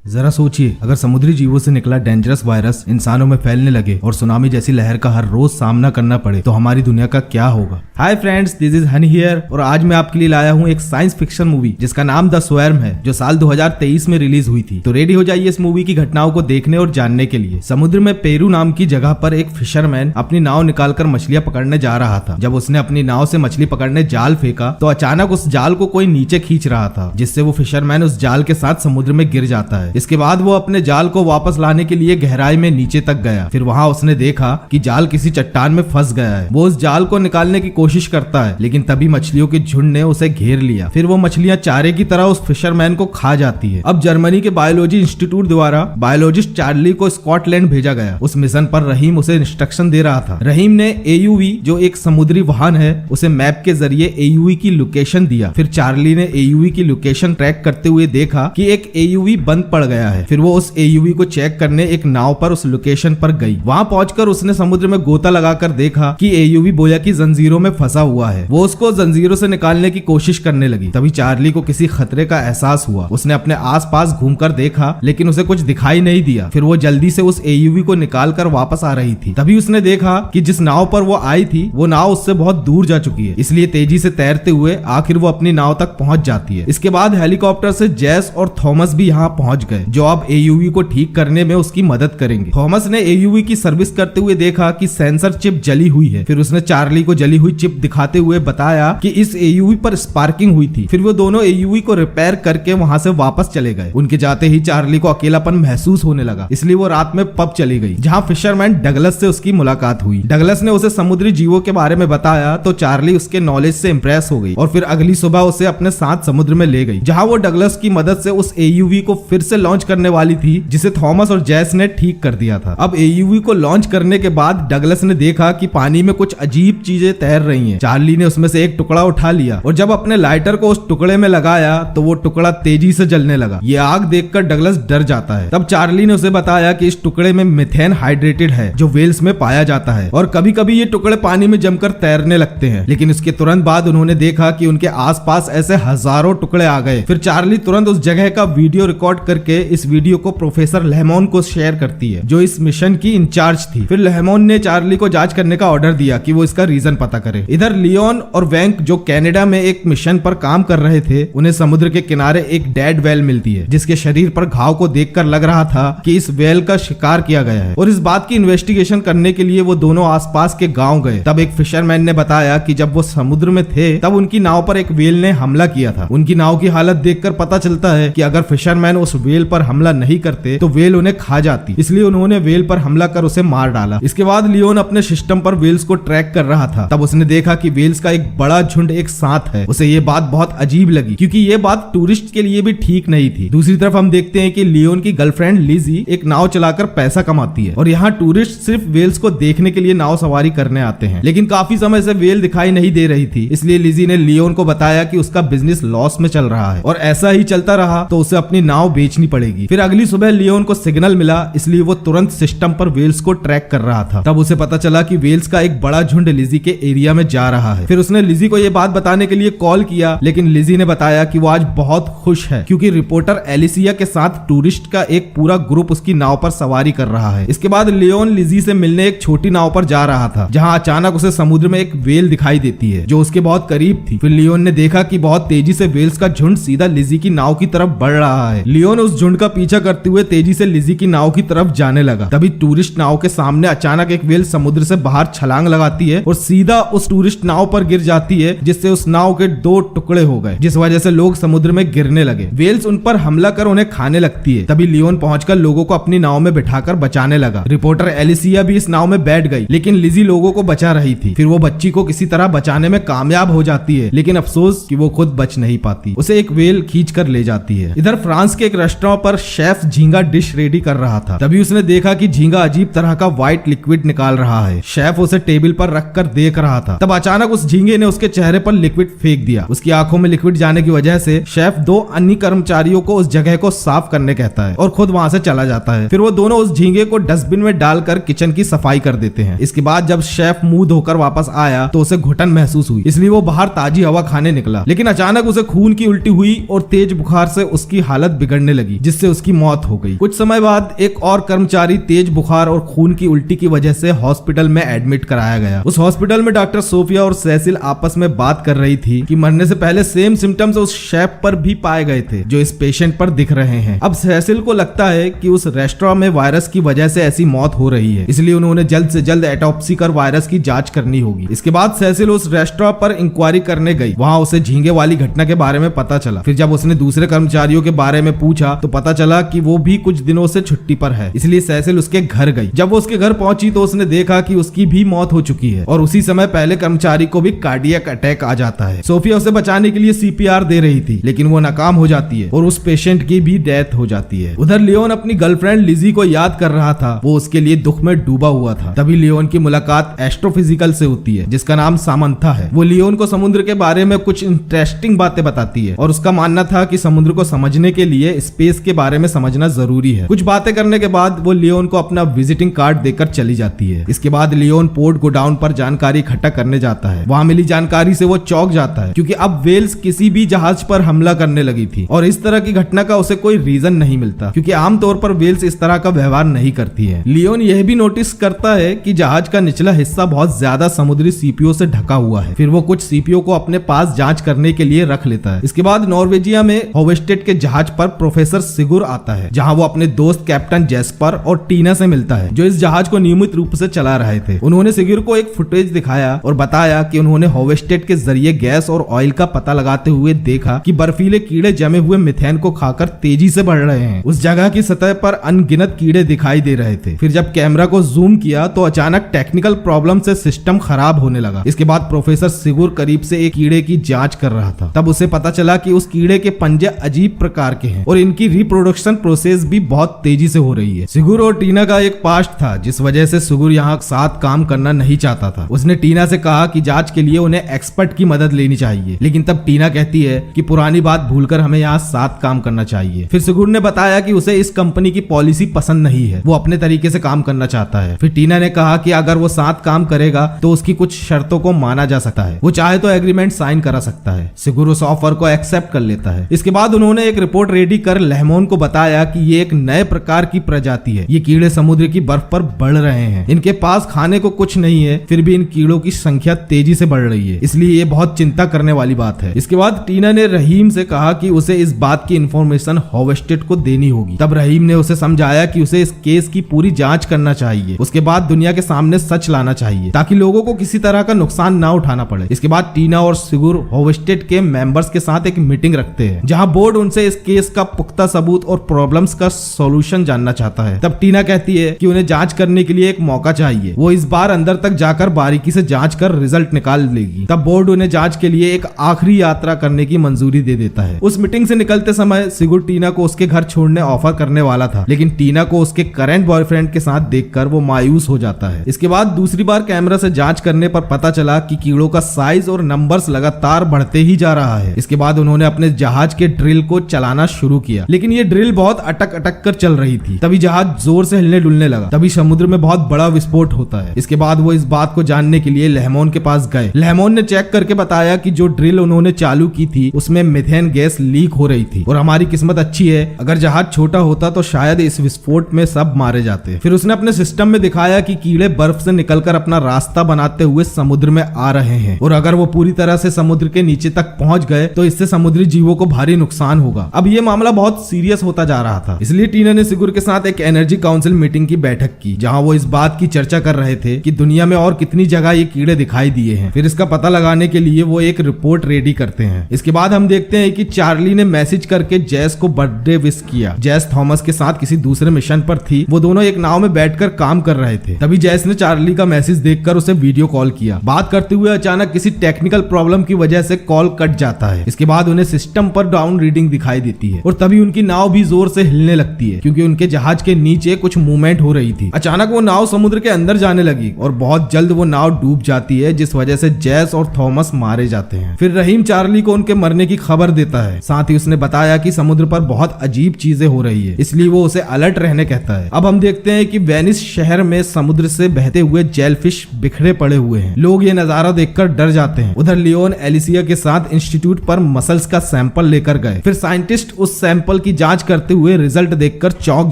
जरा सोचिए, अगर समुद्री जीवों से निकला डेंजरस वायरस इंसानों में फैलने लगे और सुनामी जैसी लहर का हर रोज सामना करना पड़े तो हमारी दुनिया का क्या होगा। Hi friends, this is Honey here और आज मैं आपके लिए लाया हूँ एक साइंस फिक्शन मूवी जिसका नाम द स्वर्म है, जो साल 2023 में रिलीज हुई थी। तो रेडी हो जाइए इस मूवी की घटनाओं को देखने और जानने के लिए। समुद्र में पेरू नाम की जगह पर एक फिशरमैन अपनी नाव निकालकर मछलियां पकड़ने जा रहा था। जब उसने अपनी नाव से मछली पकड़ने जाल फेंका तो अचानक उस जाल को कोई नीचे खींच रहा था, जिससे वो फिशरमैन उस जाल के साथ समुद्र में गिर जाता है। इसके बाद वो अपने जाल को वापस लाने के लिए गहराई में नीचे तक गया। फिर वहां उसने देखा कि जाल किसी चट्टान में फंस गया है। वो उस जाल को निकालने की कोशिश करता है, लेकिन तभी मछलियों के झुंड ने उसे घेर लिया। फिर वो मछलियां चारे की तरह उस फिशरमैन को खा जाती है। अब जर्मनी के बायोलॉजी इंस्टीट्यूट द्वारा बायोलॉजिस्ट चार्ली को स्कॉटलैंड भेजा गया। उस मिशन पर रहीम उसे इंस्ट्रक्शन दे रहा था। रहीम ने AUV, जो एक समुद्री वाहन है, उसे मैप के जरिए AUV की लोकेशन दिया। फिर चार्ली ने AUV की लोकेशन ट्रैक करते हुए देखा कि एक AUV बंद पड़ गया है। फिर वो उस AUV को चेक करने एक नाव पर उस लोकेशन पर गई। वहां पहुंचकर उसने समुद्र में गोता लगाकर देखा कि AUV बोया की जंजीरों में फंसा हुआ है। वो उसको जंजीरों से निकालने की कोशिश करने लगी। तभी चार्ली को किसी खतरे का एहसास हुआ। उसने अपने आसपास घूमकर देखा, लेकिन उसे कुछ दिखाई नहीं दिया। फिर वो जल्दी से उस AUV को निकाल कर वापस आ रही थी। तभी उसने देखा कि जिस नाव पर वो आई थी वो नाव उससे बहुत दूर जा चुकी है। इसलिए तेजी से तैरते हुए आखिर वो अपनी नाव तक पहुंच जाती है। इसके बाद हेलीकॉप्टर से जेस और थॉमस भी यहाँ पहुंच गए, जो अब AUV को ठीक करने में उसकी मदद करेंगे। थॉमस ने AUV की सर्विस करते हुए देखा कि सेंसर चिप जली हुई है। फिर उसने चार्ली को जली हुई चिप दिखाते हुए बताया कि इस AUV पर स्पार्किंग हुई थी। फिर वो दोनों AUV को रिपेयर करके वहां से वापस चले गए। उनके जाते ही चार्ली को अकेलापन महसूस होने लगा, इसलिए वो रात में पब चली गई, जहाँ फिशरमैन डगलस से उसकी मुलाकात हुई। डगलस ने उसे समुद्री जीवों के बारे में बताया तो चार्ली उसके नॉलेज से इंप्रेस हो गई और फिर अगली सुबह उसे अपने साथ समुद्र में ले गई, जहाँ वो डगलस की मदद से उस AUV को फिर से लॉन्च करने वाली थी, जिसे थॉमस और जैस ने ठीक कर दिया था। अब AUV को लॉन्च करने के बाद डगलस ने देखा कि पानी में कुछ अजीब चीजें तैर रही हैं। चार्ली ने उसमें से एक टुकड़ा उठा लिया और जब अपने लाइटर को उस टुकड़े में लगाया तो वो टुकड़ा तेजी से जलने लगा। ये आग देखकर डगलस डर जाता है। तब चार्ली ने उसे बताया कि इस टुकड़े में मीथेन हाइड्रेटेड है, जो वेल्स में पाया जाता है और कभी कभी ये टुकड़े पानी में जमकर तैरने लगते हैं। लेकिन इसके तुरंत बाद उन्होंने देखा कि उनके आसपास ऐसे हजारों टुकड़े आ गए। फिर चार्ली तुरंत उस जगह का वीडियो रिकॉर्ड करके इस वीडियो को प्रोफेसर लेमोन को शेयर करती है, जो इस मिशन की इंचार्ज थी। फिर लेमोन ने चार्ली को जांच करने का ऑर्डर दिया कि वो इसका रीजन पता करे। इधर लियोन और वैंक, जो कनाडा में एक मिशन पर काम कर रहे थे, उन्हें समुद्र के किनारे एक डेड व्हेल मिलती है, जिसके शरीर पर घाव को देखकर लग रहा था कि इस व्हेल का शिकार किया गया है। और इस बात की इन्वेस्टिगेशन करने के लिए वो दोनों आसपास के गांव गए। तब एक फिशरमैन ने बताया कि जब वो समुद्र में थे तब उनकी नाव पर एक व्हेल ने हमला किया था। उनकी नाव की हालत देखकर पता चलता है कि अगर फिशरमैन उस व्हेल पर हमला नहीं करते तो व्हेल उन्हें खा जाती, इसलिए उन्होंने व्हेल पर हमला कर उसे मार डाला। इसके बाद लियोन अपने सिस्टम पर व्हेल्स को ट्रैक कर रहा था। तब उसने देखा कि व्हेल्स का एक बड़ा झुंड एक साथ है। उसे ये बात बहुत अजीब लगी, क्योंकि ये बात टूरिस्ट के लिए भी ठीक नहीं थी। दूसरी तरफ हम देखते हैं कि लियोन की गर्लफ्रेंड लिजी एक नाव चलाकर पैसा कमाती है और यहाँ टूरिस्ट सिर्फ व्हेल्स को देखने के लिए नाव सवारी करने आते हैं। लेकिन काफी समय से व्हेल दिखाई नहीं दे रही थी, इसलिए लिजी ने लियोन को बताया कि उसका बिजनेस लॉस में चल रहा है और ऐसा ही चलता रहा तो उसे अपनी नाव बेचनी पड़ेगी। फिर अगली सुबह लियोन को सिग्नल मिला, इसलिए वो तुरंत सिस्टम पर व्हेल्स को ट्रैक कर रहा था। तब उसे पता चला कि व्हेल्स का एक बड़ा झुंड लिजी के एरिया में जा रहा है। फिर उसने लिजी को ये बात बताने के लिए कॉल किया, लेकिन लिजी ने बताया कि वो आज बहुत खुश है क्योंकि रिपोर्टर एलिसिया के साथ टूरिस्ट का एक पूरा ग्रुप उसकी नाव पर सवारी कर रहा है। इसके बाद लियोन लिजी से मिलने एक छोटी नाव पर जा रहा था, जहाँ अचानक उसे समुद्र में एक व्हेल दिखाई देती है, जो उसके बहुत करीब थी। फिर लियोन ने देखा कि बहुत तेजी से व्हेल्स का झुंड सीधा लिजी की नाव की तरफ बढ़ रहा है। लियोन उस झुंड का पीछा करते हुए तेजी से लिजी की नाव की तरफ जाने लगा। तभी टूरिस्ट नाव के सामने अचानक एक व्हेल समुद्र से बाहर छलांग लगाती है और सीधा उस टूरिस्ट नाव पर गिर जाती है, जिससे उस नाव के 2 टुकड़े हो गए, जिस वजह से लोग समुद्र में गिरने लगे। व्हेल्स उन पर हमला कर उन्हें खाने लगती है। तभी लियोन पहुंचकर लोगों को अपनी नाव में बिठाकर बचाने लगा। रिपोर्टर एलिसिया भी इस नाव में बैठ गई, लेकिन लिजी लोगों को बचा रही थी। फिर वो बच्ची को किसी तरह बचाने में कामयाब हो जाती है, लेकिन अफसोस कि वो खुद बच नहीं पाती। उसे एक व्हेल खींच कर ले जाती है। इधर फ्रांस के एक रेस्टोरेंट पर शेफ झींगा डिश रेडी कर रहा था। तभी उसने देखा कि झींगा अजीब तरह का व्हाइट लिक्विड निकाल रहा है। शेफ उसे टेबल पर रख कर देख रहा था। तब अचानक उस झींगे ने उसके चेहरे पर लिक्विड फेंक दिया। उसकी आंखों में लिक्विड जाने की वजह से शेफ 2 अन्य कर्मचारियों को उस जगह को साफ करने कहता है और खुद वहां से चला जाता है। फिर वो दोनों उस झींगे को डस्टबिन में डालकर किचन की सफाई कर देते हैं। इसके बाद जब शेफ मुंह धोकर वापस आया तो उसे घुटन महसूस हुई, इसलिए वो बाहर ताजी हवा खाने निकला। लेकिन अचानक उसे खून की उल्टी हुई और तेज बुखार से उसकी हालत बिगड़ने लगी। जिससे उसकी मौत हो गई। कुछ समय बाद एक और कर्मचारी तेज बुखार और खून की उल्टी की वजह से हॉस्पिटल में एडमिट कराया गया। उस हॉस्पिटल में डॉक्टर सोफिया और सेसिल आपस में बात कर रही थी कि मरने से पहले सेम सिम्टम्स उस शेफ पर भी पाए गए थे जो इस पेशेंट पर दिख रहे हैं। अब सेसिल को लगता है कि उस रेस्टोरेंट में वायरस की वजह से ऐसी मौत हो रही है, इसलिए उन्होंने जल्द से जल्द ऑटोप्सी कर वायरस की जांच करनी होगी। इसके बाद सेसिल उस रेस्टोरेंट पर इंक्वायरी करने गई। वहां उसे झींगे वाली घटना के बारे में पता चला। फिर जब उसने दूसरे कर्मचारियों के बारे में पूछा तो पता चला कि वो भी कुछ दिनों से छुट्टी पर है, इसलिए सेसिल उसके घर गई। जब वो उसके घर पहुंची तो उसने देखा कि उसकी भी मौत हो चुकी है और उसी समय पहले कर्मचारी को भी कार्डियक अटैक आ जाता है। सोफिया उसे बचाने के लिए सीपीआर दे रही थी, लेकिन वो नाकाम हो जाती है और उस पेशेंट की भी डेथ हो जाती है। उधर लियोन अपनी गर्लफ्रेंड लिजी को याद कर रहा था। वो उसके लिए दुख में डूबा हुआ था। तभी लियोन की मुलाकात एस्ट्रोफिजिकल से होती है जिसका नाम सामंथा है। वो लियोन को समुद्र के बारे में कुछ इंटरेस्टिंग बातें बताती है और उसका मानना था कि समुद्र को समझने के लिए स्पेस के बारे में समझना जरूरी है। कुछ बातें करने के बाद वो लियोन को अपना विजिटिंग कार्ड देकर चली जाती है। इसके बाद लियोन पोर्ट गोडाउन पर जानकारी इकट्ठा करने जाता है। वहां मिली जानकारी से वो चौंक जाता है क्योंकि अब वेल्स किसी भी जहाज पर हमला करने लगी थी और इस तरह की घटना का उसे कोई रीजन नहीं मिलता क्योंकि आमतौर पर वेल्स इस तरह का व्यवहार नहीं करती है। लियोन यह भी नोटिस करता है कि जहाज का निचला हिस्सा बहुत ज्यादा समुद्री सीपीओ से ढका हुआ है। फिर वो कुछ सीपीओ को अपने पास जांच करने के लिए रख लेता है। इसके बाद नॉर्वेजिया में होवेस्टेड के जहाज पर प्रोफेसर सिगुर आता है, जहां वो अपने दोस्त कैप्टन जेस्पर और टीना से मिलता है जो इस जहाज को नियमित रूप से चला रहे थे। उन्होंने सिगुर को एक फुटेज दिखाया और बताया कि उन्होंने होवेस्टेड के जरिए गैस और ऑयल का पता लगाते हुए देखा कि बर्फीले कीड़े जमे हुए मिथेन को खाकर तेजी से बढ़ रहे हैं। उस जगह की सतह पर अनगिनत कीड़े दिखाई दे रहे थे। फिर जब कैमरा को जूम किया तो अचानक टेक्निकल प्रॉब्लम से सिस्टम खराब होने लगा। इसके बाद प्रोफेसर सिगुर करीब से एक कीड़े की जांच कर रहा था। तब उसे पता चला कि उस कीड़े के पंजे अजीब प्रकार के हैं और इनकी रिप्रोडक्शन प्रोसेस भी बहुत तेजी से हो रही है। सिगुर और टीना का एक पास्ट था जिस वजह से सिगुर यहाँ साथ काम करना नहीं चाहता था। उसने टीना से कहा कि जांच के लिए उन्हें एक्सपर्ट की मदद लेनी चाहिए, लेकिन तब टीना कहती है कि पुरानी बात भूलकर हमें यहाँ साथ काम करना चाहिए। फिर सिगुर ने बताया कि उसे इस कंपनी की पॉलिसी पसंद नहीं है, वो अपने तरीके से काम करना चाहता है। फिर टीना ने कहा कि अगर वो साथ काम करेगा तो उसकी कुछ शर्तों को माना जा सकता है, वो चाहे तो एग्रीमेंट साइन करा सकता है। सिगुर उस ऑफर को एक्सेप्ट कर लेता है। इसके बाद उन्होंने एक रिपोर्ट रेडी कर लहमोन को बताया कि ये एक नए प्रकार की प्रजाति है। ये कीड़े समुद्र की बर्फ पर बढ़ रहे हैं। इनके पास खाने को कुछ नहीं है, फिर भी इन कीड़ों की संख्या तेजी से बढ़ रही है, इसलिए ये बहुत चिंता करने वाली बात है। इसके बाद टीना ने रहीम से कहा कि उसे इस बात की इंफॉर्मेशन होवेस्टेड को देनी होगी। तब रहीम ने उसे समझाया कि उसे इस केस की पूरी जांच करना चाहिए, उसके बाद दुनिया के सामने सच लाना चाहिए ताकि लोगों को किसी तरह का नुकसान ना उठाना पड़े। इसके बाद टीना और सिगुर होवेस्टेड के मेंबर्स के साथ एक मीटिंग रखते हैं जहां बोर्ड उनसे इस केस का पुख्ता सबूत और प्रॉब्लम्स का सॉल्यूशन जानना चाहता है। तब टीना कहती है कि उन्हें जांच करने के लिए एक मौका चाहिए। वो इस बार अंदर तक जाकर बारीकी से जांच कर रिजल्ट निकाल लेगी। तब बोर्ड उन्हें जांच के लिए एक आखिरी यात्रा करने की मंजूरी दे देता है। उस मीटिंग से निकलते समय सिगुर टीना को उसके घर छोड़ने ऑफर करने वाला था, लेकिन टीना को उसके करंट बॉयफ्रेंड के साथ देखकर वो मायूस हो जाता है। इसके बाद दूसरी बार कैमरा से जांच करने पर पता चला कि कीड़ों का साइज और नंबर्स लगातार बढ़ते ही जा रहा है। इसके बाद उन्होंने अपने जहाज के ड्रिल को चलाना शुरू किया, लेकिन ये ड्रिल बहुत अटक अटक कर चल रही थी। तभी जहाज जोर से हिलने डुलने लगा। तभी समुद्र में बहुत बड़ा विस्फोट होता है। इसके बाद वो इस बात को जानने के लिए लहमोन के पास गए। लहमोन ने चेक करके बताया कि जो ड्रिल उन्होंने चालू की थी उसमें मिथेन गैस लीक हो रही थी और हमारी किस्मत अच्छी है, अगर जहाज छोटा होता तो शायद इस विस्फोट में सब मारे जाते। फिर उसने अपने सिस्टम में दिखाया कि कीड़े बर्फ से निकलकर अपना रास्ता बनाते हुए समुद्र में आ रहे हैं और अगर वो पूरी तरह से समुद्र के नीचे तक पहुंच गए तो इससे समुद्री जीवों को भारी नुकसान होगा। अब ये मामला बहुत सीरियस होता जा रहा था, इसलिए टीना ने सिगुर के साथ एक एनर्जी काउंसिल मीटिंग की बैठक की जहां वो इस बात की चर्चा कर रहे थे कि दुनिया में और कितनी जगह ये कीड़े दिखाई दिए हैं। फिर इसका पता लगाने के लिए वो एक रिपोर्ट रेडी करते हैं। इसके बाद हम देखते हैं कि चार्ली ने मैसेज करके जैस को बर्थडे विश किया। जैस थॉमस के साथ किसी दूसरे मिशन पर थी। वो दोनों एक नाव में बैठकर काम कर रहे थे। तभी जैस ने चार्ली का मैसेज देखकर उसे वीडियो कॉल किया। बात करते हुए अचानक किसी टेक्निकल प्रॉब्लम की वजह से कॉल कट जाता है। इसके बाद उन्हें सिस्टम पर डाउन रीडिंग दिखाई देती है और तभी उनकी नाव भी जोर से हिलने लगती है क्योंकि उनके जहाज के नीचे कुछ मूवमेंट हो रही थी। अचानक वो नाव समुद्र के अंदर जाने लगी और बहुत जल्द वो नाव डूब जाती है, जिस वजह से जैस और थॉमस मारे जाते हैं। फिर रहीम चार्ली को उनके मरने की खबर देता है। साथ ही उसने बताया कि समुद्र पर बहुत अजीब चीजें हो रही है, इसलिए वो उसे अलर्ट रहने कहता है। अब हम देखते हैं कि वेनिस शहर में समुद्र से बहते हुए जेलफिश बिखरे पड़े हुए हैं। लोग ये नजारा देखकर डर जाते हैं। उधर लियोन एलिसिया के साथ इंस्टीट्यूट पर मसल्स का सैंपल लेकर गए। फिर साइंटिस्ट उस सैंपल सैंपल की जांच करते हुए रिजल्ट देखकर चौंक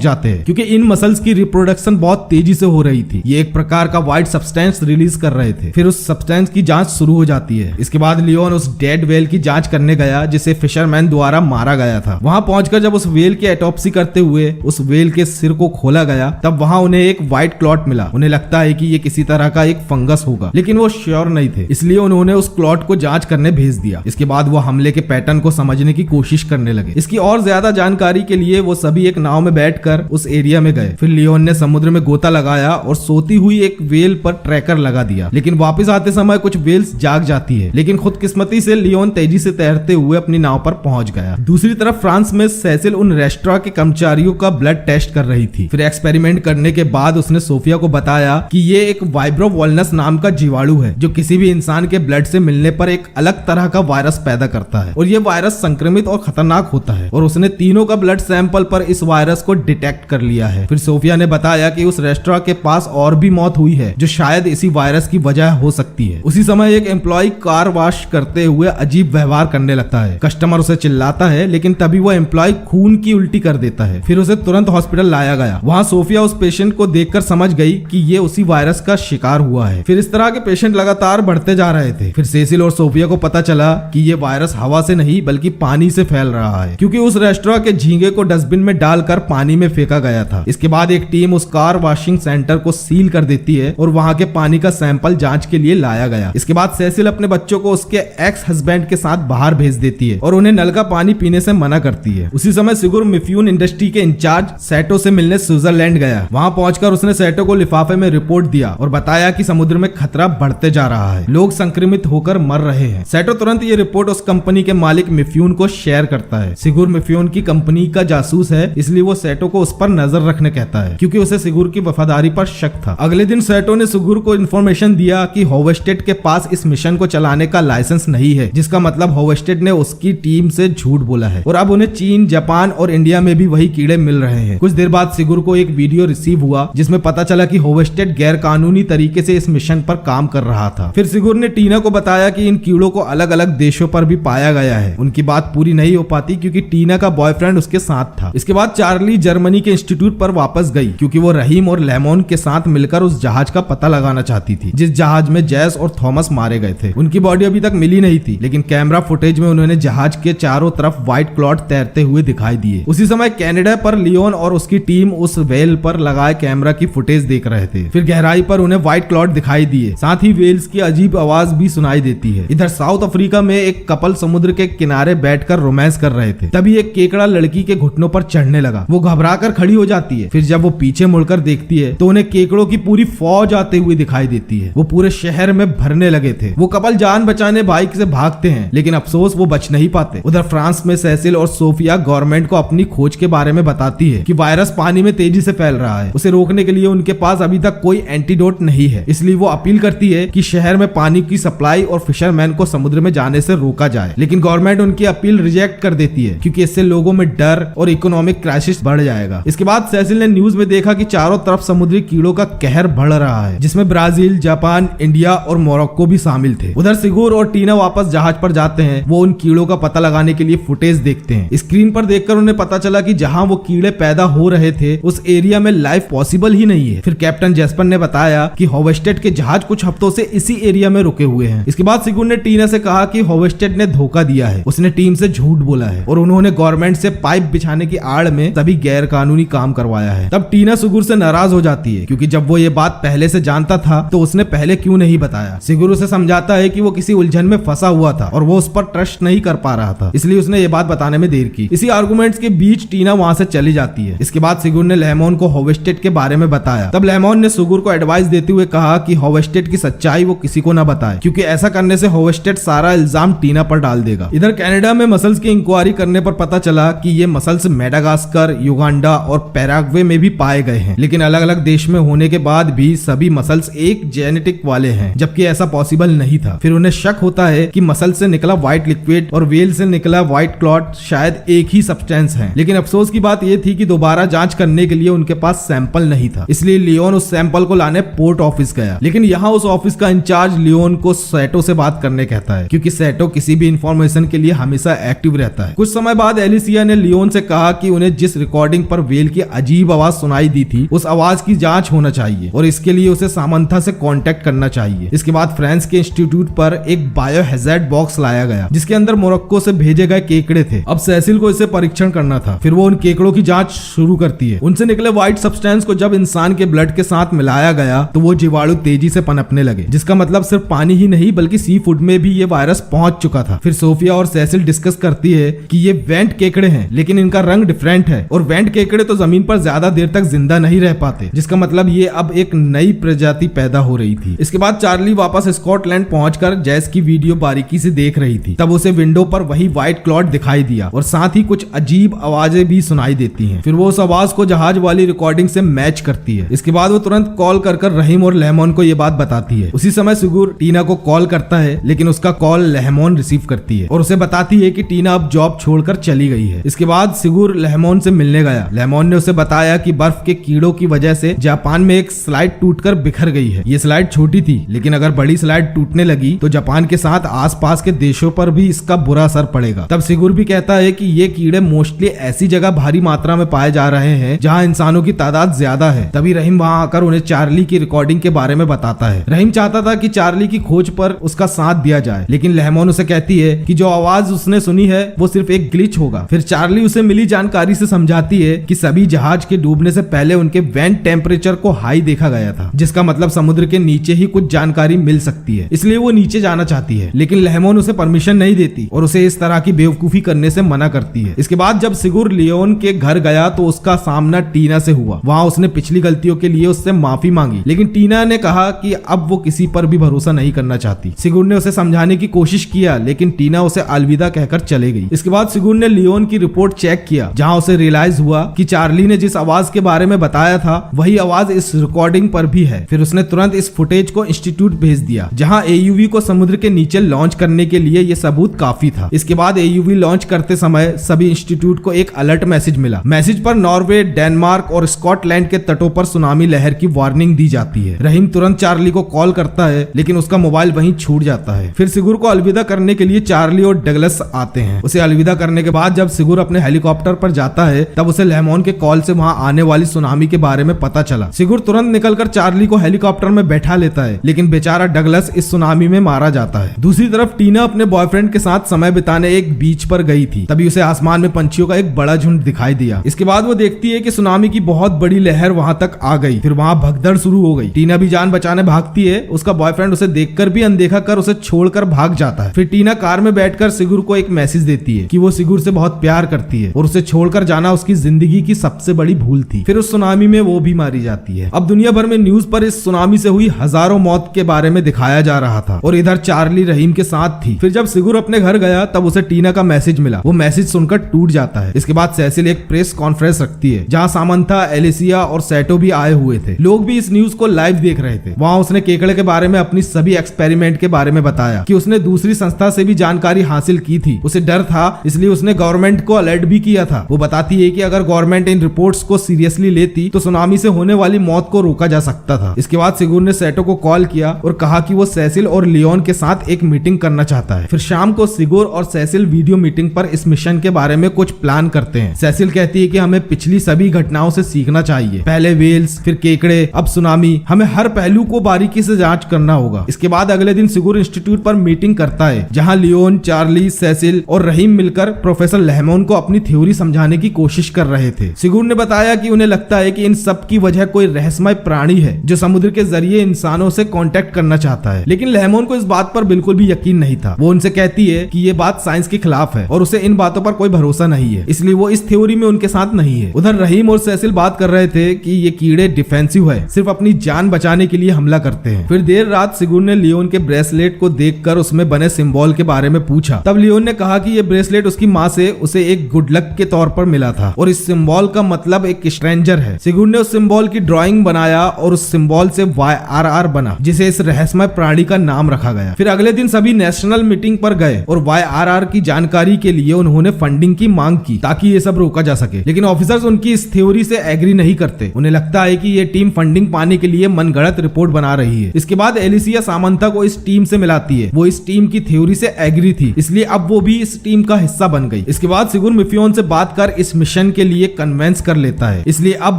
जाते हैं, क्योंकि इन मसल्स की रिप्रोडक्शन बहुत तेजी से हो रही थी। ये एक प्रकार का व्हाइट सब्सटेंस रिलीज कर रहे थे। फिर उस सब्सटेंस की जांच शुरू हो जाती है। इसके बाद लियोन उस डेड वेल की जांच करने गया जिसे फिशरमैन द्वारा मारा गया था। वहां पहुंचकर जब उस वेल की ऑटोप्सी करते हुए उस वेल के सिर को खोला गया, तब वहां उन्हें एक व्हाइट क्लॉट मिला। उन्हें लगता है कि ये किसी तरह का एक फंगस होगा, लेकिन वो श्योर नहीं थे, इसलिए उन्होंने उस क्लॉट को जांच करने भेज दिया। इसके बाद वो हमले के पैटर्न को समझने की कोशिश करने लगे। इसकी और ज्यादा जानकारी के लिए वो सभी एक नाव में बैठकर उस एरिया में गए। फिर लियोन ने समुद्र में गोता लगाया और सोती हुई एक वेल पर ट्रैकर लगा दिया, लेकिन वापस आते समय कुछ वेल्स जाग जाती है। लेकिन खुदकिस्मती से लियोन तेजी से तैरते हुए अपनी नाव पर पहुंच गया। दूसरी तरफ फ्रांस में सेसिल उन रेस्टोरेंट के कर्मचारियों का ब्लड टेस्ट कर रही थी। फिर एक्सपेरिमेंट करने के बाद उसने सोफिया को बताया कि ये एक वाइब्रो वॉलनस नाम का जीवाणु है जो किसी भी इंसान के ब्लड से मिलने पर एक अलग तरह का वायरस पैदा करता है, और ये वायरस संक्रमित और खतरनाक होता है। और उसने तीनों का ब्लड सैंपल पर इस वायरस को डिटेक्ट कर लिया है। फिर सोफिया ने बताया कि उस रेस्टोरेंट के पास और भी मौत हुई है जो शायद इसी वायरस की वजह हो सकती है। उसी समय एक एम्प्लॉय कार वॉश करते हुए अजीब व्यवहार करने लगता है। कस्टमर उसे चिल्लाता है, लेकिन तभी वो एम्प्लॉय खून की उल्टी कर देता है। फिर उसे तुरंत हॉस्पिटल लाया गया। वहां सोफिया उस पेशेंट को देखकर समझ गई कि ये उसी वायरस का शिकार हुआ है। फिर इस तरह के पेशेंट लगातार बढ़ते जा रहे थे। फिर सेसिल और सोफिया को पता चला कि ये वायरस हवा से नहीं बल्कि पानी से फैल रहा है, क्योंकि उस रेस्टोरेंट के झींगे को डस्टबिन में डालकर पानी में फेंका गया था। इसके बाद एक टीम उस कार वॉशिंग सेंटर को सील कर देती है और वहां के पानी का सैंपल जांच के लिए लाया गया। इसके बाद सेसिल अपने बच्चों को उसके एक्स हस्बैंड के साथ बाहर भेज देती है और उन्हें नल का पानी पीने से मना करती है। उसी समय सिगुर मिफ्यून इंडस्ट्री के इंचार्ज सेटो से मिलने स्विट्जरलैंड गया। वहां पहुंचकर उसने सेटो को लिफाफे में रिपोर्ट दिया और बताया कि समुद्र में खतरा बढ़ते जा रहा है, लोग संक्रमित होकर मर रहे हैं। सेटो तुरंत ये रिपोर्ट उस कंपनी के मालिक मिफ्यून को शेयर करता है। सिगुर मिफ्यून की कंपनी का जासूस है, इसलिए वो सेटो को उस पर नजर रखने कहता है, क्योंकि उसे सिगुर की वफादारी पर शक था। अगले दिन सेटो ने सिगुर को इन्फॉर्मेशन दिया कि होवेस्टेड के पास इस मिशन को चलाने का लाइसेंस नहीं है, जिसका मतलब होवेस्टेड ने उसकी टीम से झूठ बोला है और अब उन्हें चीन, जापान और इंडिया में भी वही कीड़े मिल रहे हैं। कुछ देर बाद सिगुर को एक वीडियो रिसीव हुआ जिसमें पता चला कि होवेस्टेड गैर कानूनी तरीके से इस मिशन पर काम कर रहा था। फिर सिगुर ने टीना को बताया कि इन कीड़ों को अलग अलग देशों पर भी पाया गया है। उनकी बात पूरी नहीं हो पाती क्योंकि टीना का बॉयफ्रेंड उसके साथ था। इसके बाद चार्ली जर्मनी के इंस्टीट्यूट पर वापस गई क्योंकि वो रहीम और लेमोन के साथ मिलकर उस जहाज का पता लगाना चाहती थी जिस जहाज में जैस और थॉमस मारे गए थे। उनकी बॉडी अभी तक मिली नहीं थी, लेकिन कैमरा फुटेज में उन्होंने जहाज के चारों तरफ व्हाइट क्लॉट तैरते हुए दिखाई दिए। उसी समय कनाडा पर लियोन और उसकी टीम उस वेल पर लगाए कैमरा की फुटेज देख रहे थे। फिर गहराई पर उन्हें व्हाइट क्लॉट दिखाई दिए, साथ ही वेल्स की अजीब आवाज भी सुनाई देती है। इधर साउथ अफ्रीका में एक कपल समुद्र के किनारे बैठकर रोमांस कर रहे थे। तभी एक केकड़ा लड़की के घुटनों पर चढ़ने लगा। वो घबराकर खड़ी हो जाती है। फिर जब वो पीछे मुड़कर देखती है तो उन्हें केकड़ों की पूरी फौज आते हुए दिखाई देती है। वो पूरे शहर में भरने लगे थे। वो कपल जान बचाने बाइक से भागते हैं, लेकिन अफसोस वो बच नहीं पाते। उधर फ्रांस में सेसिल और सोफिया गवर्नमेंट को अपनी खोज के बारे में बताती है कि वायरस पानी में तेजी से फैल रहा है। उसे रोकने के लिए उनके पास अभी तक कोई एंटीडोट नहीं है, इसलिए वो अपील करती है कि शहर में पानी की सप्लाई और फिशरमैन को समुद्र में जाने से रोका जाए। लेकिन गवर्नमेंट उनकी अपील रिजेक्ट कर देती है क्योंकि इससे लोगों में डर और इकोनॉमिक क्राइसिस बढ़ जाएगा। इसके बाद सेसिल ने न्यूज में देखा कि चारों तरफ समुद्री कीड़ों का कहर बढ़ रहा है, जिसमें ब्राजील, जापान, इंडिया और मोरक्को भी शामिल थे। उधर सिगुर और टीना वापस जहाज पर जाते हैं। वो उन कीड़ों का पता लगाने के लिए फुटेज देखते हैं। स्क्रीन पर देखकर उन्हें पता चला कि जहां वो कीड़े पैदा हो रहे थे उस एरिया में लाइफ पॉसिबल ही नहीं है। फिर कैप्टन जेस्पर ने बताया कि होवेस्टेड के जहाज कुछ हफ्तों से इसी एरिया में रुके हुए हैं। इसके बाद सिगुर ने टीना से कहा कि होवेस्टेड ने धोखा दिया है, उसने टीम से झूठ बोला है और उन्होंने गवर्नमेंट से पाइप बिछाने की आड़ में सभी गैर कानूनी काम करवाया है। तब टीना सिगुर से नाराज हो जाती है क्योंकि जब वो ये बात पहले से जानता था तो उसने पहले क्यों नहीं बताया। सिगुर उसे समझाता है कि वो किसी उलझन में फंसा हुआ था और वो उस पर ट्रस्ट नहीं कर पा रहा था, इसलिए उसने ये बात बताने में देर की। इसी आर्गुमेंट्स के बीच टीना वहां से चली जाती है। इसके बाद सिगुर ने लेमोन को होवेस्टेड के बारे में बताया। तब लेमोन ने सिगुर को एडवाइस देते हुए कहा कि होवेस्टेड की सच्चाई वो किसी को न बताए क्योंकि ऐसा करने से होवेस्टेड सारा इल्जाम टीना पर डाल देगा। इधर कनाडा में मसल्स की इंक्वायरी करने पर पता चला कि ये मसल्स मेडागास्कर, युगांडा और पैराग्वे में भी पाए गए हैं, लेकिन अलग अलग देश में होने के बाद भी सभी मसल्स एक जेनेटिक वाले हैं, जबकि ऐसा पॉसिबल नहीं था। फिर उन्हें शक होता है कि मसल से निकला व्हाइट लिक्विड और वेल से निकला व्हाइट क्लॉट शायद एक ही सब्सटेंस है। लेकिन अफसोस की बात यह थी कि दोबारा जांच करने के लिए उनके पास सैंपल नहीं था, इसलिए लियोन उस सैंपल को लाने पोर्ट ऑफिस गया। लेकिन यहाँ उस ऑफिस का इंचार्ज लियोन को सेटो से बात करने कहता है क्योंकि सेटो किसी भी इंफॉर्मेशन के लिए हमेशा एक्टिव रहता है। कुछ समय बाद एलिसिया एलिसिया ने लियोन से कहा कि उन्हें जिस रिकॉर्डिंग पर वेल की अजीब आवाज सुनाई दी थी उस आवाज की जांच होना चाहिए और इसके लिए उसे सामंथा से कांटेक्ट करना चाहिए। इसके बाद फ्रांस के इंस्टीट्यूट पर एक बायोहैजार्ड बॉक्स लाया गया जिसके अंदर मोरक्को से भेजे गए केकड़े थे। अब सेसिल को इसे परीक्षण करना था। फिर वो उन केकड़ों की जांच शुरू करती है। उनसे निकले व्हाइट सब्सटेंस को जब इंसान के ब्लड के साथ मिलाया गया तो वो जीवाणु तेजी से पनपने लगे, जिसका मतलब सिर्फ पानी ही नहीं बल्कि सी फूड में भी ये वायरस पहुंच चुका था। फिर सोफिया और सेसिल डिस्कस करती है कि ये वेंट केकड़े हैं लेकिन इनका रंग डिफरेंट है और वेंट केकड़े तो जमीन पर ज्यादा देर तक जिंदा नहीं रह पाते, जिसका मतलब ये अब एक नई प्रजाति पैदा हो रही थी। इसके बाद चार्ली वापस स्कॉटलैंड पहुंचकर जैस की वीडियो बारीकी से देख रही थी। तब उसे विंडो पर वही व्हाइट क्लॉड दिखाई दिया और साथ ही कुछ अजीब आवाजें भी सुनाई देती हैं। फिर वो उस आवाज को जहाज वाली रिकॉर्डिंग से मैच करती है। इसके बाद वो तुरंत कॉल कर रहीम और लेमन को ये बात बताती है। उसी समय सिगुर टीना को कॉल करता है लेकिन उसका कॉल लेमन रिसीव करती है और उसे बताती है कि टीना अब जॉब छोड़कर चली गई है। इसके बाद सिगुर लेमन से मिलने गया। लेमन ने उसे बताया कि बर्फ के कीड़ों की वजह से जापान में एक स्लाइड टूटकर बिखर गई है। ये स्लाइड छोटी थी लेकिन अगर बड़ी स्लाइड टूटने लगी तो जापान के साथ आसपास के देशों पर भी इसका बुरा असर पड़ेगा। तब सिगुर भी कहता है कि ये कीड़े मोस्टली ऐसी जगह भारी मात्रा में पाए जा रहे हैं जहां इंसानों की तादाद ज्यादा है। तभी रहीम वहां आकर उन्हें चार्ली की रिकॉर्डिंग के बारे में बताता है। रहीम चाहता था कि चार्ली की खोज पर उसका साथ दिया जाए लेकिन लेमन उसे कहती है कि जो आवाज उसने सुनी है वो सिर्फ एक ग्लिच होगा। फिर चार्ली उसे मिली जानकारी से समझाती है कि सभी जहाज के डूबने से पहले उनके वेंट टेम्परेचर को हाई देखा गया था, जिसका मतलब समुद्र के नीचे ही कुछ जानकारी मिल सकती है, इसलिए वो नीचे जाना चाहती है। लेकिन लेमन उसे परमिशन नहीं देती और उसे इस तरह की बेवकूफी करने से मना करती है। इसके बाद जब सिगुर लियोन के घर गया तो उसका सामना टीना से हुआ। वहां उसने पिछली गलतियों के लिए उससे माफी मांगी लेकिन टीना ने कहा कि अब वो किसी पर भी भरोसा नहीं करना चाहती। सिगुर ने उसे समझाने की कोशिश किया लेकिन टीना उसे अलविदा कहकर चले गई। इसके बाद सिगुर ने लियोन की रिपोर्ट चेक किया जहां उसे रियलाइज हुआ कि चार्ली ने जिस आवाज के बारे में बताया था वही आवाज इस रिकॉर्डिंग पर भी है। फिर उसने तुरंत इस फुटेज को इंस्टीट्यूट भेज दिया जहां एयूवी को समुद्र के नीचे लॉन्च करने के लिए ये सबूत काफी था। इसके बाद एयूवी लॉन्च करते समय सभी इंस्टीट्यूट को एक अलर्ट मैसेज मिला। मैसेज पर नॉर्वे, डेनमार्क और स्कॉटलैंड के तटों पर सुनामी लहर की वार्निंग दी जाती है। रहीम तुरंत चार्ली को कॉल करता है लेकिन उसका मोबाइल वहीं छूट जाता है। फिर सिगुर को अलविदा करने के लिए चार्ली और डगलस आते हैं। उसे अलविदा करने के बाद जब सिगुर अपने हेलीकॉप्टर पर जाता है तब उसे लेमन के कॉल से वहां आने वाली सुनामी के बारे में पता चला। सिगुर तुरंत निकलकर चार्ली को हेलीकॉप्टर में बैठा लेता है लेकिन बेचारा डगलस इस सुनामी में मारा जाता है। दूसरी तरफ टीना अपने बॉयफ्रेंड के साथ समय बिताने एक बीच पर गई थी। तभी उसे आसमान में पंछियों का एक बड़ा झुंड दिखाई दिया। इसके बाद वो देखती है कि सुनामी की बहुत बड़ी लहर वहां तक आ गई। फिर वहां भगदड़ शुरू हो गई। टीना भी जान बचाने भागती है। उसका बॉयफ्रेंड उसे देखकर भी अनदेखा कर उसे छोड़कर भाग जाता है। फिर टीना कार में बैठकर सिगुर को एक मैसेज देती है कि वो सिगुर से बहुत प्यार करती है और उसे छोड़कर जाना उसकी जिंदगी की सबसे बड़ी भूल थी। फिर उस सुनामी में वो भी मारी जाती है। अब दुनिया भर में न्यूज पर इस सुनामी से हुई हजारों मौत के बारे में दिखाया जा रहा था और इधर चार्ली रहीम के साथ थी। फिर जब सिगुर अपने घर गया तब उसे टीना का मैसेज मिला। वो मैसेज सुनकर टूट जाता है। इसके बाद सेसिल एक प्रेस कॉन्फ्रेंस रखती है जहां सामंथा, एलिसिया और सैटो भी आए हुए थे। लोग भी इस न्यूज को लाइव देख रहे थे। वहां उसने केकड़े के बारे में अपनी सभी एक्सपेरिमेंट के बारे में बताया कि उसने दूसरी संस्था से भी जानकारी हासिल की थी। उसे डर था इसलिए उसने गवर्नमेंट को अलर्ट भी किया था। वो बताती है कि अगर गवर्नमेंट इन रिपोर्ट्स को सीरियसली लेती तो सुनामी से होने वाली मौत को रोका जा सकता था। इसके बाद सिगुर ने सैटो को कॉल किया और कहा कि वो सेसिल और लियोन के साथ एक मीटिंग करना चाहता है। फिर शाम को सिगुर और सेसिल वीडियो मीटिंग पर इस मिशन के बारे में कुछ प्लान करते हैं। सेसिल कहती है कि हमें पिछली सभी घटनाओं से सीखना चाहिए। पहले वेल्स, फिर केकड़े, अब सुनामी। हमें हर पहलू को बारीकी से जांच करना होगा। इसके बाद अगले दिन सिगुर इंस्टीट्यूट पर मीटिंग करता है जहां लियोन, चार्ली, सेसिल और रहीम मिलकर प्रोफेसर लेमन को अपनी थ्योरी समझाने की कोशिश कर रहे थे। सिगुर ने बताया कि उन्हें लगता है कि इन सब की वजह कोई रहस्यमय प्राणी है जो समुद्र के जरिए इंसानों से कांटेक्ट करना चाहता है। लेकिन लेमन को इस बात पर बिल्कुल भी यकीन नहीं था। वो उनसे कहती है कि ये बात साइंस के खिलाफ है और उसे इन बातों पर कोई भरोसा नहीं है, इसलिए वो इस थ्योरी में उनके साथ नहीं है। उधर रहीम और सेसिल बात कर रहे थे कि ये कीड़े डिफेंसिव है, सिर्फ अपनी जान बचाने के लिए हमला करते हैं। फिर देर रात सिगुर ने लियोन के ब्रेसलेट को देखकर उसमें बने सिंबल के बारे में पूछा। तब लियोन ने कहा कि ये ब्रेसलेट उसकी माँ से उसे एक गुड लक के तौर पर मिला था और इस सिंबल का मतलब एक स्ट्रेंजर है। सिगुर ने उस सिंबल की ड्राइंग बनाया और उस सिंबल से YRR बना जिसे इस रहस्यमय प्राणी का नाम रखा गया। फिर अगले दिन सभी नेशनल मीटिंग पर गए और YRR की जानकारी के लिए उन्होंने फंडिंग की मांग की ताकि ये सब रोका जा सके। लेकिन ऑफिसर्स उनकी इस थ्योरी से एग्री नहीं करते। उन्हें लगता है कि ये टीम फंडिंग पाने के लिए मनगढ़ंत रिपोर्ट बना रही है। इसके बाद एलिसिया सामंथा को इस टीम से मिलाती है। वो इस टीम की थ्योरी से एग्री थी, इसलिए अब वो भी इस टीम का हिस्सा बन गई। इसके बाद बाद सिगुर मिफ्यून से बात कर इस मिशन के लिए कन्वेंस कर लेता है, इसलिए अब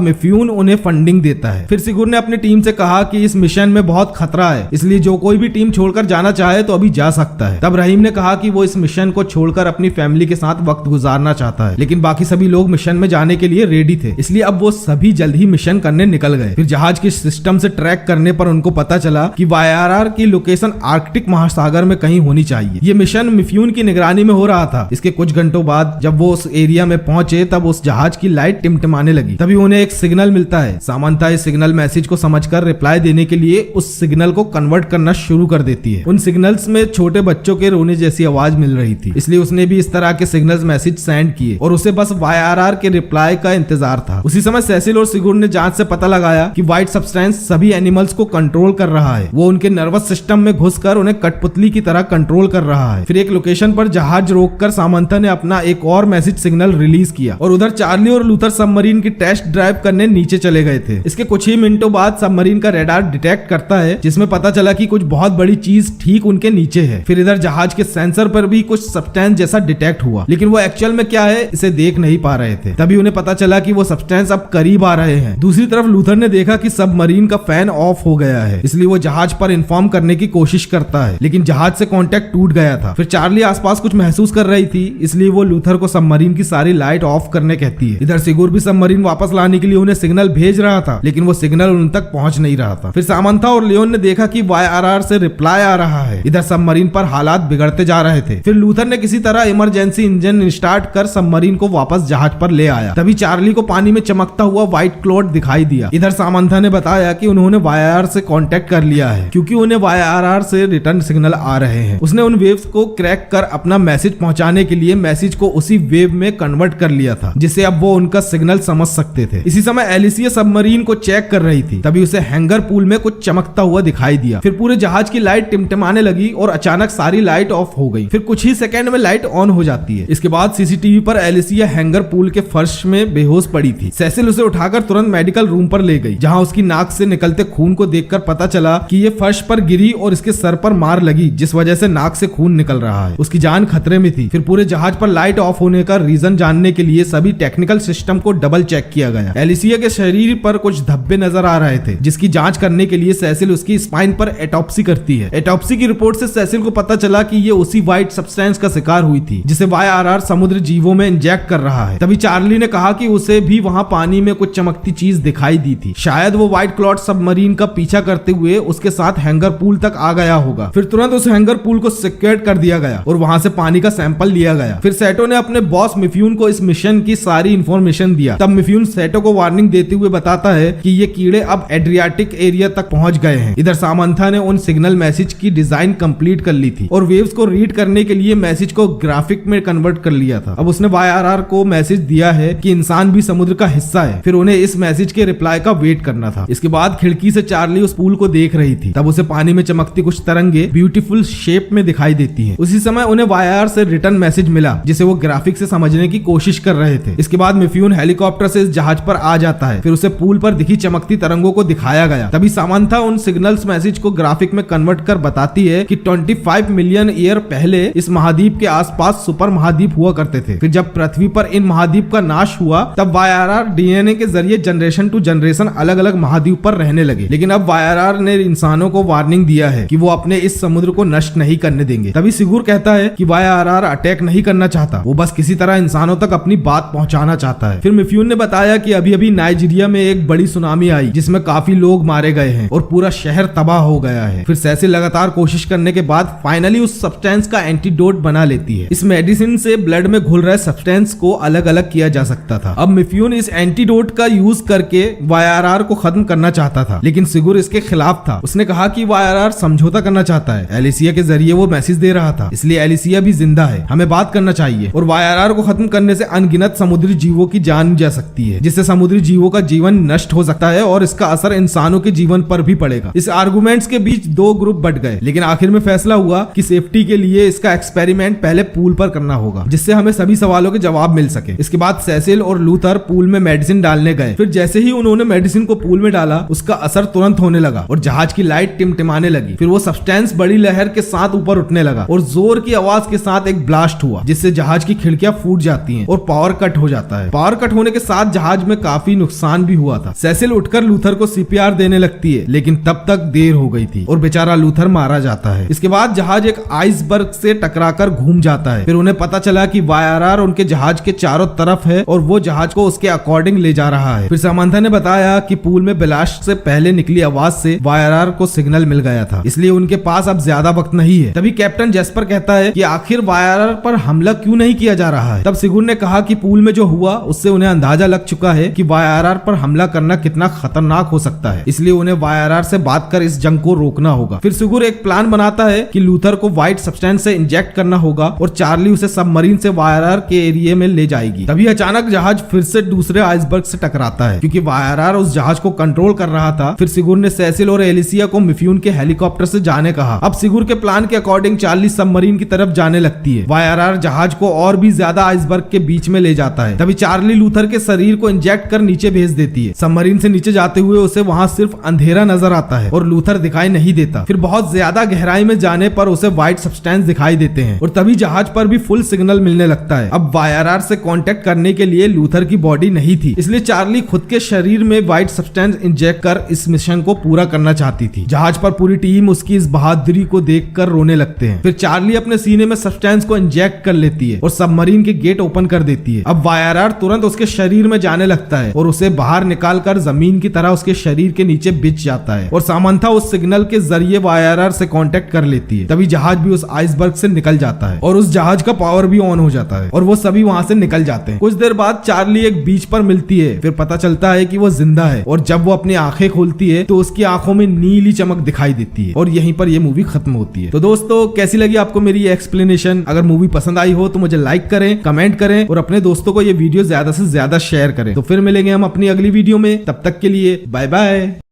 मिफ्यून उन्हें फंडिंग देता है। फिर सिगुर ने अपनी टीम से कहा कि इस मिशन में बहुत खतरा है, इसलिए जो कोई भी टीम छोड़कर जाना चाहे तो अभी जा सकता है। तब रहीम ने कहा कि वो इस मिशन को छोड़कर अपनी फैमिली के साथ वक्त गुजारना चाहता है, लेकिन बाकी सभी लोग मिशन में जाने के लिए रेडी थे, इसलिए अब वो सभी जल्द ही मिशन करने निकल गए। फिर जहाज के सिस्टम से ट्रैक करने पर उनको पता चला कि YRR की लोकेशन आर्कटिक महासागर में कहीं होनी चाहिए। ये मिशन मिफ्यून की निगरानी में हो रहा था। इसके कुछ घंटों बाद जब वो उस एरिया में पहुंचे तब उस जहाज की लाइट टिमटिमाने लगी। तभी उन्हें एक सिग्नल मिलता है। सामंथा इस सिग्नल मैसेज को समझकर रिप्लाई देने के लिए उस सिग्नल को कन्वर्ट करना शुरू कर देती है। उन सिग्नल्स में छोटे बच्चों के रोने जैसी आवाज मिल रही थी, इसलिए उसने भी इस तरह के सिग्नल्स मैसेज सेंड किए और उसे बस YRR के रिप्लाई का इंतजार था। उसी समय सेसिल और सिगुर ने जांच से पता लगाया कि व्हाइट सब्सटेंस सभी एनिमल्स को कंट्रोल कर रहा है। वो उनके नर्वस सिस्टम में घुसकर उन्हें कठपुतली की तरह कंट्रोल कर रहा है। फिर एक लोकेशन पर जहाज रोककर सामंथा ने अपना एक और मैसेज सिग्नल रिलीज किया और उधर चार्ली और लूथर सबमरीन की टेस्ट ड्राइव करने नीचे चले गए थे। इसके कुछ ही मिनटों बाद सबमरीन का रेडार डिटेक्ट करता है, जिसमें पता चला कि कुछ बहुत बड़ी चीज ठीक उनके नीचे है। फिर इधर जहाज के सेंसर पर भी कुछ सब्सटेंस जैसा डिटेक्ट हुआ, लेकिन वो एक्चुअल में क्या है इसे देख नहीं पा रहे थे। तभी उन्हें पता चला कि वो सब्सटेंस अब करीब आ रहे हैं। दूसरी तरफ लूथर ने देखा कि सबमरीन का फैन ऑफ हो गया है, इसलिए वो जहाज पर इन्फॉर्म करने की कोशिश करता है, लेकिन जहाज से कांटेक्ट टूट गया था। फिर चार्ली आसपास कुछ महसूस कर रही थी, इसलिए वो लूथर को सबमरीन की सारी लाइट ऑफ करने कहती है। इधर सिगुर भी सबमरीन वापस लाने के लिए उन्हें सिग्नल भेज रहा था, लेकिन वो सिग्नल उन तक पहुंच नहीं रहा था। फिर सामंथा और लियोन ने देखा कि YRR से रिप्लाई आ रहा है। इधर सबमरीन पर हालात बिगड़ते जा रहे थे। फिर लूथर ने किसी तरह इमरजेंसी इंजन स्टार्ट कर सबमरीन को वापस जहाज पर ले आया। तभी चार्ली को पानी में चमकता हुआ व्हाइट क्लॉड दिखाई दिया। इधर सामंथा ने बताया कि उन्होंने YRR से कांटेक्ट कर लिया है, क्योंकि उन्हें YRR से रिटर्न सिग्नल आ रहे हैं। उसने उन वेव्स को क्रैक कर अपना मैसेज पहुंचाने के लिए मैसेज को उसी वेव में कन्वर्ट कर लिया था, जिससे अब वो उनका सिग्नल समझ सकते थे। इसी समय एलिसिया सबमरीन को चेक कर रही थी। तभी उसे हैंगर पूल में कुछ चमकता हुआ दिखाई दिया। फिर पूरे जहाज की लाइट टिमटिमाने लगी और अचानक सारी लाइट ऑफ हो गई। फिर कुछ ही सेकंड में लाइट ऑन हो जाती है। इसके बाद सीसीटीवी पर एलिसिया हैंगर पूल के फर्श में बेहोश पड़ी थी। सेसिल उसे उठाकर तुरंत मेडिकल रूम पर ले गई, जहां उसकी नाक से निकलते खून को देखकर पता चला कि ये फर्श पर गिरी और इसके सर पर मार लगी, जिस वजह से नाक से खून निकल रहा है। उसकी जान खतरे में थी। फिर पूरे जहाज पर लाइट ऑफ होने का रीजन जानने के लिए सभी टेक्निकल सिस्टम को डबल चेक किया गया। एलिसिया के शरीर पर कुछ धब्बे नजर आ रहे थे, जिसकी जांच करने के लिए सेसिल उसकी स्पाइन पर एटॉप्सी करती है। एटॉप्सी की रिपोर्ट से सेसिल को पता चला कि ये उसी व्हाइट सब्सटेंस का शिकार हुई थी, जिसे YRR समुद्र जीवों में इंजेक्ट कर रहा है। तभी चार्ली ने कहा कि उसे भी वहां पानी में कुछ चमकती चीज दिखाई दी थी। शायद वो व्हाइट क्लॉड सबमरीन का पीछा करते हुए उसके साथ हैंगर पूल तक आ गया होगा। फिर तुरंत उस हैंगर पूल को सिक्योर कर दिया गया और वहां से पानी का सैंपल लिया गया। फिर सेटो ने अपने बॉस मिफ्यून को इस मिशन की सारी इंफॉर्मेशन दिया। तब मिफ्यून सेटो को वार्निंग देते हुए बताता है कि ये कीड़े अब एड्रियाटिक एरिया तक पहुंच गए हैं। इधर सामंथा ने उन सिग्नल मैसेज की डिजाइन कंप्लीट कर ली थी और वेव्स को रीड करने के लिए मैसेज को ग्राफिक में कन्वर्ट कर लिया था। अब उसने YRR को मैसेज दिया है कि इंसान भी समुद्र का हिस्सा है। फिर उन्हें इस मैसेज के रिप्लाई का वेट करना था। इसके बाद खिड़की से चार्ली उस पूल को देख रही थी। तब उसे पानी में चमकती कुछ तरंगे ब्यूटीफुल शेप में दिखाई देती हैं। उसी समय उन्हें YRR से रिटर्न मैसेज मिला, जिसे वो ग्राफिक से समझने की कोशिश कर रहे थे। इसके बाद मिफ्यून हेलीकॉप्टर से इस जहाज पर आ जाता है। फिर उसे पूल पर दिखी चमकती तरंगों को दिखाया गया। तभी सामंथा उन सिग्नल्स मैसेज को ग्राफिक में कन्वर्ट कर बताती है कि 25 मिलियन ईयर पहले इस महाद्वीप के आसपास सुपर महाद्वीप हुआ करते थे। फिर जब पृथ्वी पर इन महाद्वीप का नाश हुआ, तब YRR DNA के जरिए जनरेशन टू जनरेशन अलग अलग महाद्वीप पर रहने लगे। लेकिन अब YRR ने इंसानों को वार्निंग दिया है कि वो अपने इस समुद्र को नष्ट नहीं करने देंगे। तभी सिगुर कहता है कि YRR अटैक नहीं करना चाहता, वो बस किसी तरह इंसानों तक अपनी बात पहुंचाना चाहता है। फिर मिफ्यून ने बताया कि अभी अभी नाइजीरिया में एक बड़ी सुनामी आई, जिसमें काफी लोग मारे गए हैं और पूरा शहर तबाह हो गया है। फिर सेसिल लगातार कोशिश करने के बाद फाइनली उस सब्सटेंस का एंटीडोट बना लेती है। इस मेडिसिन से ब्लड में घुल रहे सब्सटेंस को अलग अलग किया जा सकता था। अब मिफ्यून इस एंटीडोट का यूज करके YRR को खत्म करना चाहता था, लेकिन सिगुर इसके खिलाफ था। उसने कहा कि YRR समझौता करना चाहता है। एलिसिया के जरिए वो मैसेज दे रहा था, इसलिए एलिसिया भी जिंदा है, हमें बात करना चाहिए। और YRR को खत्म करने से अनगिनत समुद्री जीवों की जान जा सकती है, जिससे समुद्री जीवों का जीवन नष्ट हो सकता है और इसका असर इंसानों के जीवन पर भी पड़ेगा। इस आर्गुमेंट्स के बीच दो ग्रुप बट गए, लेकिन आखिर में फैसला हुआ कि सेफ्टी के लिए इसका एक्सपेरिमेंट पहले पूल पर करना होगा, जिससे हमें सभी सवालों के जवाब मिल सके। इसके बाद सेसिल और लूथर पूल में मेडिसिन डालने गए। फिर जैसे ही उन्होंने मेडिसिन को पूल में डाला, उसका असर तुरंत होने लगा और जहाज की लाइट टिमटिमाने लगी। फिर वो सब्सटेंस बड़ी लहर के साथ ऊपर उठने लगा और जोर की आवाज के साथ एक ब्लास्ट हुआ, जिससे जहाज की खिड़कियां फूट जाती हैं और पावर कट हो जाता है। पावर कट होने के साथ जहाज में काफी नुकसान भी हुआ था। सेसिल उठकर लूथर को सीपीआर देने लगती है, लेकिन तब तक देर हो गई थी और बेचारा लूथर मारा जाता है। इसके बाद जहाज एक आइसबर्ग से टकराकर घूम जाता है। फिर उन्हें पता चला कि वायआरआर उनके जहाज के चारों तरफ है और वो जहाज को उसके अकॉर्डिंग ले जा रहा है। फिर सामंथा ने बताया कि पूल में ब्लास्ट से पहले निकली आवाज से वायआरआर को सिग्नल मिल गया था, इसलिए उनके पास अब ज्यादा वक्त नहीं है। तभी कैप्टन जेस्पर कहता है कि आखिर वायआरआर पर हमला क्यों नहीं किया जा रहा है। तब सिगुर ने कहा कि पूल में जो हुआ उससे उन्हें अंदाजा लग चुका है कि वायआरआर पर हमला करना कितना खतरनाक हो सकता है, इसलिए उन्हें वायआरआर से बात कर इस जंग को रोकना होगा। फिर सिगुर एक प्लान बनाता है कि लूथर को व्हाइट सब्सटेंस से इंजेक्ट करना होगा और चार्ली उसे सबमरीन से वायआरआर के एरिया में ले जाएगी। तभी अचानक जहाज फिर से दूसरे आइसबर्ग से टकराता है। क्योंकि वायआरआर उस जहाज को कंट्रोल कर रहा था, फिर सिगुर ने सेसिल और एलिसिया को मिफ्यून के हेलीकॉप्टर से जाने कहा। अब सिगुर के प्लान के अकॉर्डिंग चार्ली सबमरीन की तरफ जाने लगती है। वायआरआर जहाज को और भी ज्यादा आइसबर्ग के बीच में ले जाता है। तभी चार्ली लूथर के शरीर को इंजेक्ट कर नीचे भेज देती है। सबमरीन से नीचे जाते हुए उसे वहां सिर्फ अंधेरा नजर आता है और लूथर दिखाई नहीं देता। फिर बहुत ज्यादा गहराई में जाने पर उसे व्हाइट सब्सटेंस दिखाई देते हैं और तभी जहाज पर भी फुल सिग्नल मिलने लगता है। अब वायआरआर से कांटेक्ट करने के लिए लूथर की बॉडी नहीं थी, इसलिए चार्ली खुद के शरीर में व्हाइट सब्सटेंस इंजेक्ट कर इस मिशन को पूरा करना चाहती थी। जहाज पर पूरी टीम उसकी इस बहादुरी को देखकर रोने लगते हैं। फिर चार्ली अपने सीने में सब्सटेंस को इंजेक्ट कर लेती है और सबमरीन के गेट ओपन कर देती है। अब वायआरआर तुरंत उसके शरीर में जाने लगता है और उसे बाहर निकालकर जमीन की तरह उसके शरीर के नीचे बिछ जाता है और सामंथा उस सिग्नल के जरिए वायआरआर से कांटेक्ट कर लेती है। तभी जहाज भी उस आइसबर्ग से निकल जाता है और उस जहाज का पावर भी ऑन हो जाता है और वो सभी वहां से निकल जाते हैं। कुछ देर बाद चार्ली एक बीच पर मिलती है। फिर पता चलता है कि वो जिंदा है और जब वो अपनी आंखें खोलती है तो उसकी आंखों में नीली चमक दिखाई देती है और यहीं पर ये मूवी खत्म होती है। तो दोस्तों, कैसी लगी आपको मेरी ये एक्सप्लेनेशन? अगर मूवी पसंद आई हो तो मुझे लाइक करें, कमेंट करें और अपने दोस्तों को ये वीडियो ज्यादा से ज्यादा शेयर करें। तो फिर मिलेंगे हम अपनी अगली वीडियो में, तब तक के लिए बाय बाय।